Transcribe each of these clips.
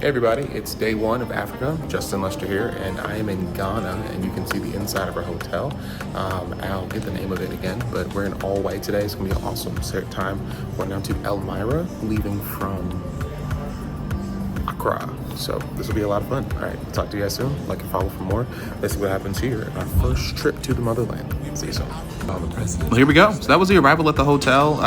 Hey everybody, it's day one of Africa. Justin Lester here, and I am in Ghana, and you can see the inside of our hotel. I'll get the name of it again, but we're in all white today. It's gonna be an awesome time. We're now to Elmina, leaving from Accra. So this will be a lot of fun. All right, talk to you guys soon. Like and follow for more. Let's see what happens here. Our first trip to the motherland. See you soon. Well, here we go. So that was the arrival at the hotel,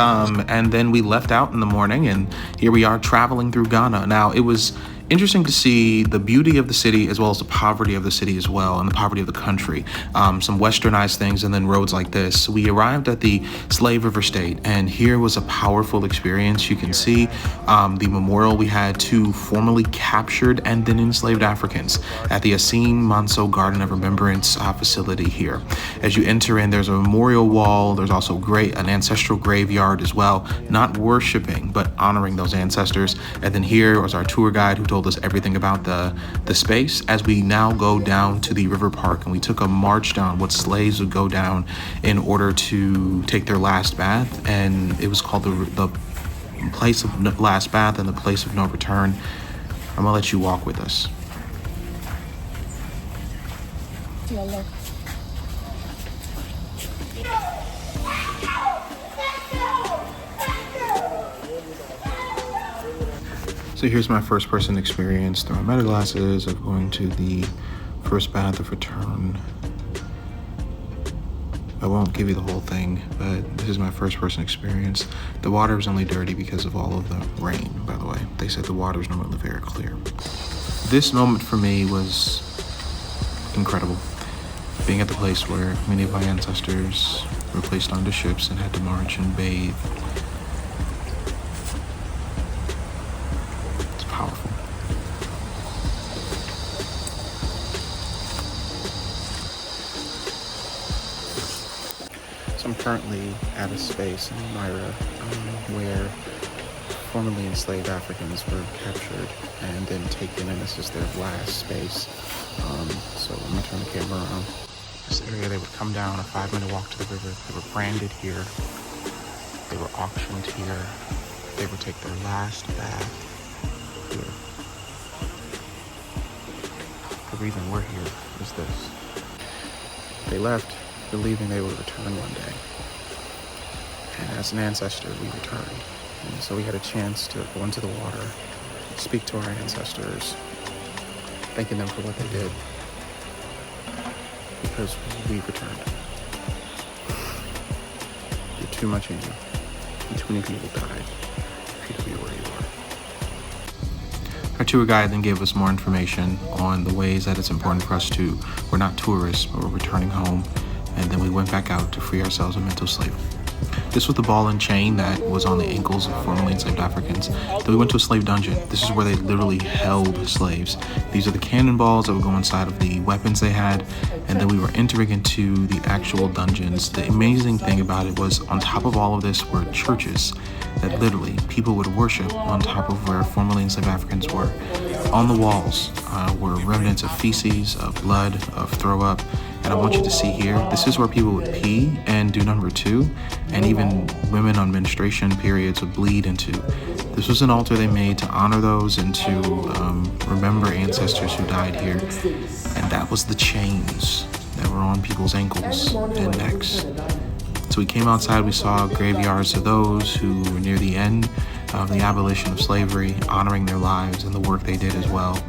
and then we left out in the morning, and here we are traveling through Ghana. Now, it was interesting to see the beauty of the city as well as the poverty of the city as well, and the poverty of the country. Some westernized things and then roads like this. We arrived at the Slave River State, and here was a powerful experience. You can see the memorial we had to formerly captured and then enslaved Africans at the Asim Manso Garden of Remembrance facility here. As you enter in, there's a memorial wall. There's also an ancestral graveyard as well, not worshiping, but honoring those ancestors. And then here was our tour guide who told us everything about the space as we now go down to the river park, and we took a march down what slaves would go down in order to take their last bath, and it was called the place of last bath and the place of no return. I'm gonna let you walk with us. To your left. So here's my first person experience through my meta glasses of going to the first bath of return. I won't give you the whole thing, but this is my first person experience. The water was only dirty because of all of the rain, by the way. They said the water is normally very clear. This moment for me was incredible. Being at the place where many of my ancestors were placed onto ships and had to march and bathe. It's powerful. So I'm currently at a space in Elmina where formerly enslaved Africans were captured and then taken, and this is their last space. So I'm gonna turn the camera around. This area, they would come down a 5-minute walk to the river. They were branded here. They were auctioned here. They would take their last bath here. The reason we're here is this. They left believing they would return one day. And as an ancestor, we returned. And so we had a chance to go into the water, speak to our ancestors, thanking them for what they did, because we returned. You're too much in you, and too many people died for you to be where you are. Our tour guide then gave us more information on the ways that it's important for us to, we're not tourists, but we're returning home. And then we went back out to free ourselves of mental slavery. This was the ball and chain that was on the ankles of formerly enslaved Africans. Then we went to a slave dungeon. This is where they literally held slaves. These are the cannonballs that would go inside of the weapons they had. And then we were entering into the actual dungeons. The amazing thing about it was on top of all of this were churches that literally people would worship on top of where formerly enslaved Africans were. On the walls were remnants of feces, of blood, of throw up. And I want you to see here, this is where people would pee and do number 2, and even women on menstruation periods would bleed into. This was an altar they made to honor those and to remember ancestors who died here. And that was the chains that were on people's ankles and necks. So we came outside, we saw graveyards of those who were near the end of the abolition of slavery, honoring their lives and the work they did as well.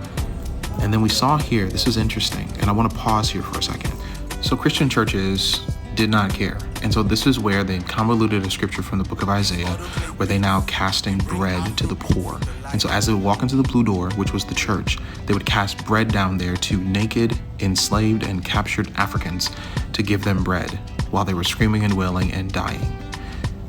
And then we saw here, this is interesting, and I want to pause here for a second. So Christian churches did not care. And so this is where they convoluted a scripture from the book of Isaiah, where they now casting bread to the poor. And so as they would walk into the blue door, which was the church, they would cast bread down there to naked, enslaved, and captured Africans to give them bread while they were screaming and wailing and dying.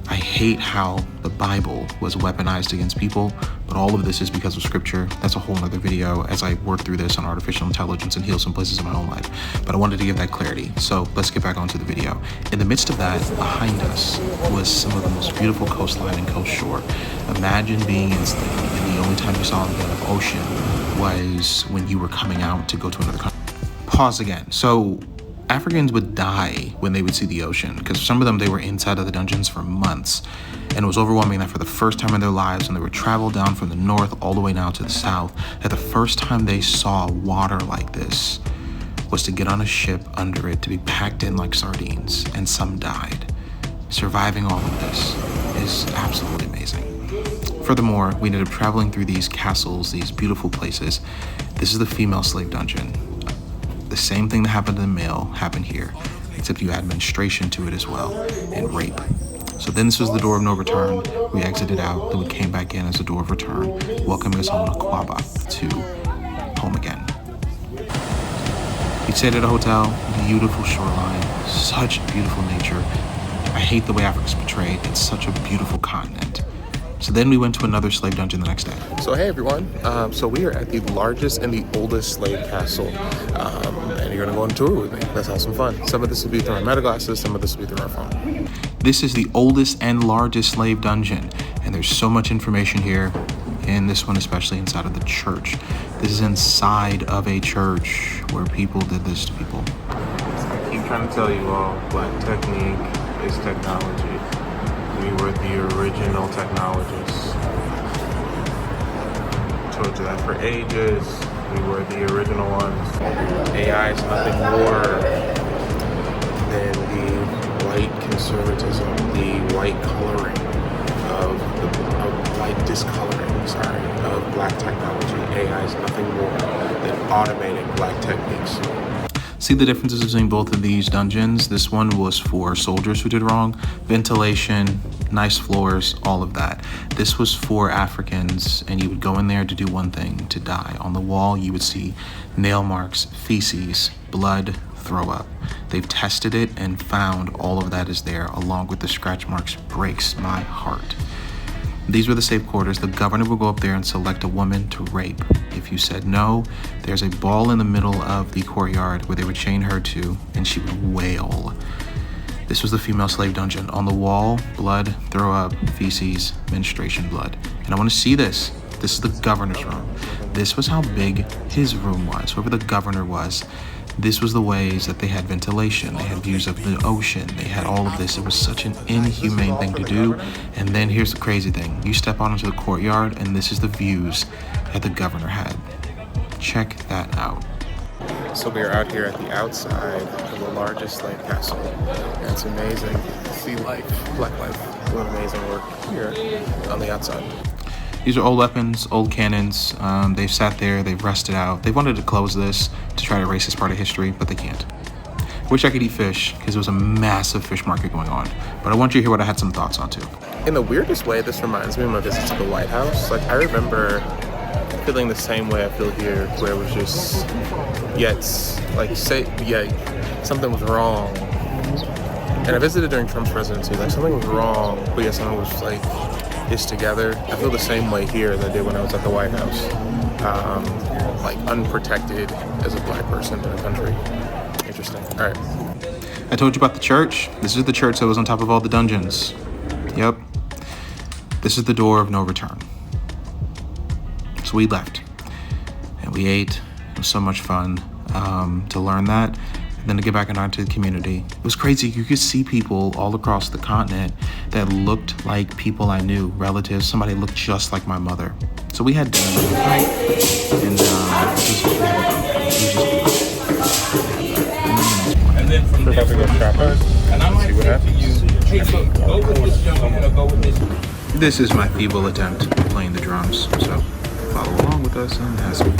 I hate how the Bible was weaponized against people, but all of this is because of scripture. That's a whole nother video as I work through this on artificial intelligence and heal some places in my own life. But I wanted to give that clarity. So let's get back onto the video. In the midst of that, behind us was some of the most beautiful coastline and coast shore. Imagine being enslaved, and the only time you saw the ocean was when you were coming out to go to another country. Pause again. So Africans would die when they would see the ocean, because some of them, they were inside of the dungeons for months. And it was overwhelming that for the first time in their lives, when they would travel down from the north all the way now to the south, that the first time they saw water like this was to get on a ship under it, to be packed in like sardines, and some died. Surviving all of this is absolutely amazing. Furthermore, we ended up traveling through these castles, these beautiful places. This is the female slave dungeon. The same thing that happened to the male happened here, except you add menstruation to it as well, and rape. So then this was the door of no return. We exited out, then we came back in as the door of return, welcoming us home to Kwaba, to home again. We stayed at a hotel, beautiful shoreline, such beautiful nature. I hate the way Africa's portrayed. It's such a beautiful continent. So then we went to another slave dungeon the next day. So hey everyone, so we are at the largest and the oldest slave castle, and you're gonna go on a tour with me. Let's have some fun. Some of this will be through our meta glasses, some of this will be through our phone. This is the oldest and largest slave dungeon, and there's so much information here, in this one especially inside of the church. This is inside of a church where people did this to people. I keep trying to tell you all, black technique is technology. We were the original technologists. Told you that for ages. We were the original ones. AI is nothing more than the white conservatism, the white coloring of white discoloring, of black technology. AI is nothing more than automating black techniques. See the differences between both of these dungeons? This one was for soldiers who did wrong, ventilation, nice floors, all of that. This was for Africans, and you would go in there to do one thing, to die. On the wall, you would see nail marks, feces, blood, throw up. They've tested it and found all of that is there, along with the scratch marks. Breaks my heart. These were the safe quarters. The governor would go up there and select a woman to rape. If you said no, there's a ball in the middle of the courtyard where they would chain her to, and she would wail. This was the female slave dungeon. On the wall, blood, throw up, feces, menstruation blood. And I want to see this. This is the governor's room. This was how big his room was, whoever the governor was. This was the ways that they had ventilation. They had views of the ocean. They had all of this. It was such an inhumane thing to do. And then here's the crazy thing. You step out into the courtyard, and this is the views that the governor had. Check that out. So we are out here at the outside of the largest slave castle. And it's amazing to see life, black life, doing amazing work here on the outside. These are old weapons, old cannons. They've sat there, they've rested out. They wanted to close this to try to erase this part of history, but they can't. Wish I could eat fish, because there was a massive fish market going on. But I want you to hear what I had some thoughts on too. In the weirdest way, this reminds me of my visit to the White House. Like, I remember feeling the same way I feel here, where it was just, something was wrong. And I visited during Trump's presidency, like something was wrong, but yet something was like, is together. I feel the same way here as I did when I was at the White House. Like unprotected as a black person in the country. Interesting. All right. I told you about the church. This is the church that was on top of all the dungeons. Yep. This is the door of no return. So we left and we ate. It was so much fun to learn that. And then to get back into the community. It was crazy. You could see people all across the continent that looked like people I knew, relatives. Somebody looked just like my mother. So we had dinner tonight, and And then from there, and I might say to you, hey, look, go with this gentleman or go with this. this is my feeble attempt at playing the drums. So follow along with us and ask me.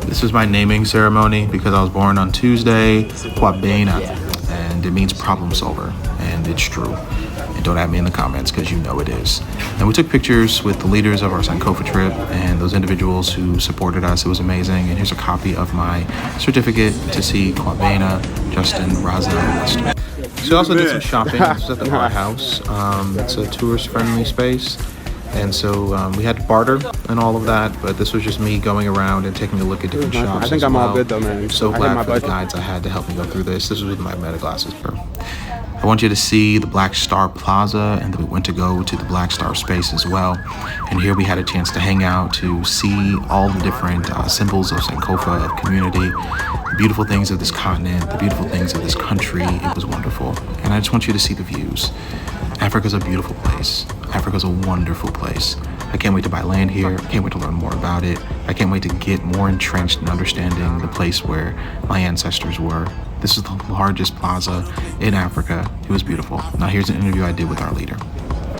This is my naming ceremony because I was born on Tuesday, Kwabena, and it means problem solver, and it's true. And don't at me in the comments because you know it is. And we took pictures with the leaders of our Sankofa trip and those individuals who supported us. It was amazing. And here's a copy of my certificate to see Kwabena. Justin Razel Lester. So we also did some shopping. This was at the Art House. It's a tourist-friendly space. And so we had to barter and all of that, but this was just me going around and taking a look at different shops. I think I'm all good though, man. So glad for the guides I had to help me go through this. This was with my Meta glasses, bro. I want you to see the Black Star Plaza, and then we went to go to the Black Star space as well. And here we had a chance to hang out, to see all the different symbols of Sankofa, of community, the beautiful things of this continent, the beautiful things of this country. It was wonderful. And I just want you to see the views. Africa's a beautiful place. Africa's a wonderful place. I can't wait to buy land here. I can't wait to learn more about it. I can't wait to get more entrenched in understanding the place where my ancestors were. This is the largest plaza in Africa. It was beautiful. Now here's an interview I did with our leader.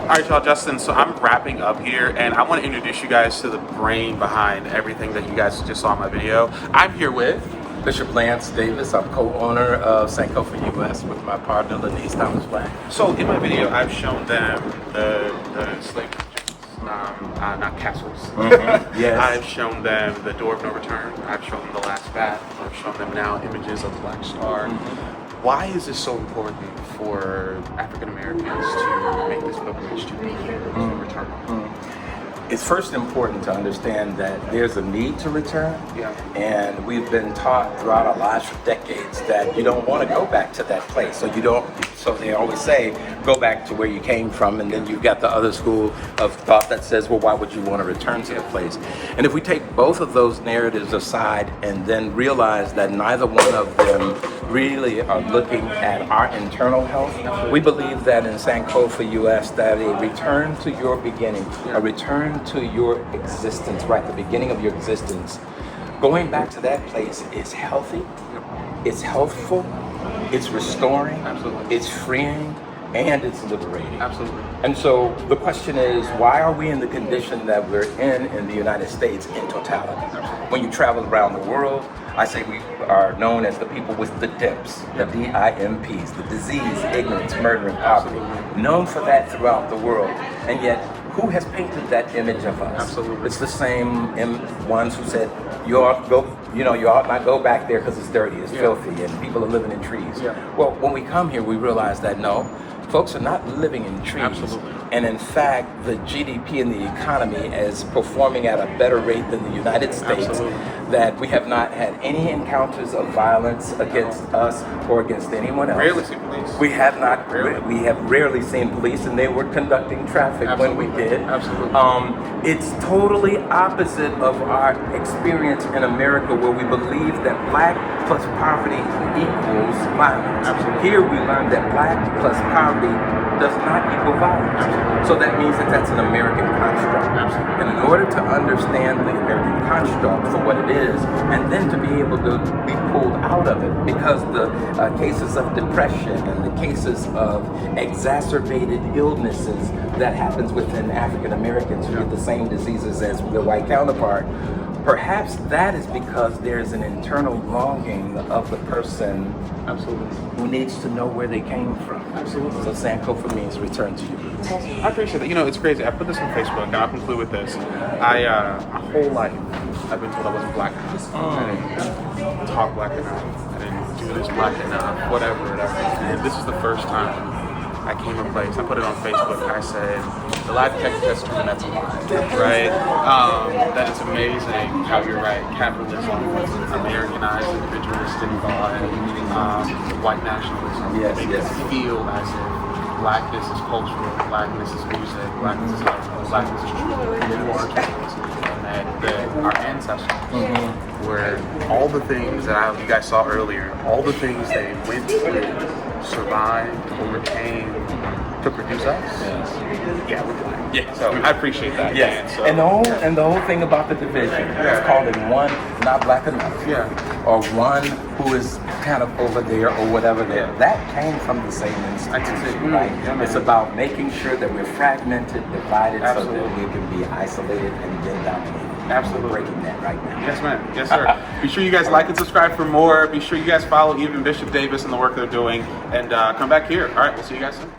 All right, y'all, Justin, so I'm wrapping up here, and I want to introduce you guys to the brain behind everything that you guys just saw in my video. I'm here with Bishop Lance Davis. I'm co-owner of Sankofa US with my partner Lenise Thomas Black. So in my video, I've shown them the slave not castles. Yes. I've shown them the Door of No Return. I've shown them the Last Bath. I've shown them now images of the Black Star. Why is this so important for African Americans to make this pilgrimage to be here, to return home? It's first important to understand that there's a need to return, Yeah. and we've been taught throughout our lives for decades that you don't want to go back to that place. So they always say, go back to where you came from, and then you've got the other school of thought that says, well, why would you want to return to the place? And if we take both of those narratives aside and then realize that neither one of them really are looking at our internal health, we believe that in Sankofa US that a return to your beginning, a return to your existence, right, the beginning of your existence, going back to that place is healthy, it's healthful, it's restoring, Absolutely. it's freeing, and it's liberating. Absolutely. And so the question is, why are we in the condition that we're in the United States in totality? When you travel around the world, I say we are known as the people with the DIMPs, the DIMPs, the disease, ignorance, murder, and poverty. Known for that throughout the world. And yet, who has painted that image of us? Absolutely. It's the same ones who said, you ought not go back there because it's dirty, it's filthy, and people are living in trees. Yeah. Well, when we come here, we realize that no, folks are not living in trees. Absolutely. And in fact, the GDP and the economy is performing at a better rate than the United States. Absolutely. That we have not had any encounters of violence against us or against anyone else. Rarely see police. We have not. Rarely. We have rarely seen police, and they were conducting traffic when we did. Absolutely. It's totally opposite of our experience in America, where we believe that black plus poverty equals violence. Absolutely. Here we learn that black plus poverty does not equal violence. So that means that that's an American construct. Absolutely. And in order to understand the American construct for what it is, and then to be able to be pulled out of it, because the cases of depression and the cases of exacerbated illnesses that happens within African Americans who get the same diseases as their white counterpart, perhaps that is because there's an internal longing of the person Absolutely. who needs to know where they came from. Absolutely. So Sankofa means return to your roots. I appreciate that. You know, it's crazy. I put this on Facebook, and I'll conclude with this. My whole life, I've been told I wasn't black enough. I didn't talk black enough. I didn't do this black enough. Whatever. And this is the first time I came in place. I put it on Facebook. I said, the lie detector test proven that's a lie, right? That it's amazing how you're right. Capitalism, Americanized, individualistic thought, white nationalism makes us feel as if blackness is cultural, blackness is music, blackness is lifestyle, blackness is true. And that our ancestors were all the things that you guys saw earlier, all the things they went through, survived, overcame to produce us. Yeah, we're black. Yeah, so I appreciate that. Yes, man, so. and the whole thing about the division, it's called it one not black enough, or one who is kind of over there or whatever there. That came from the same institution, right? It's about making sure that we're fragmented, divided, so that we can be isolated and then dominated. Absolutely. We're breaking that right now. Yes, ma'am. Yes, sir. Be sure you guys like and subscribe for more. Be sure you guys follow even Bishop Davis and the work they're doing, and come back here. All right, we'll see you guys soon.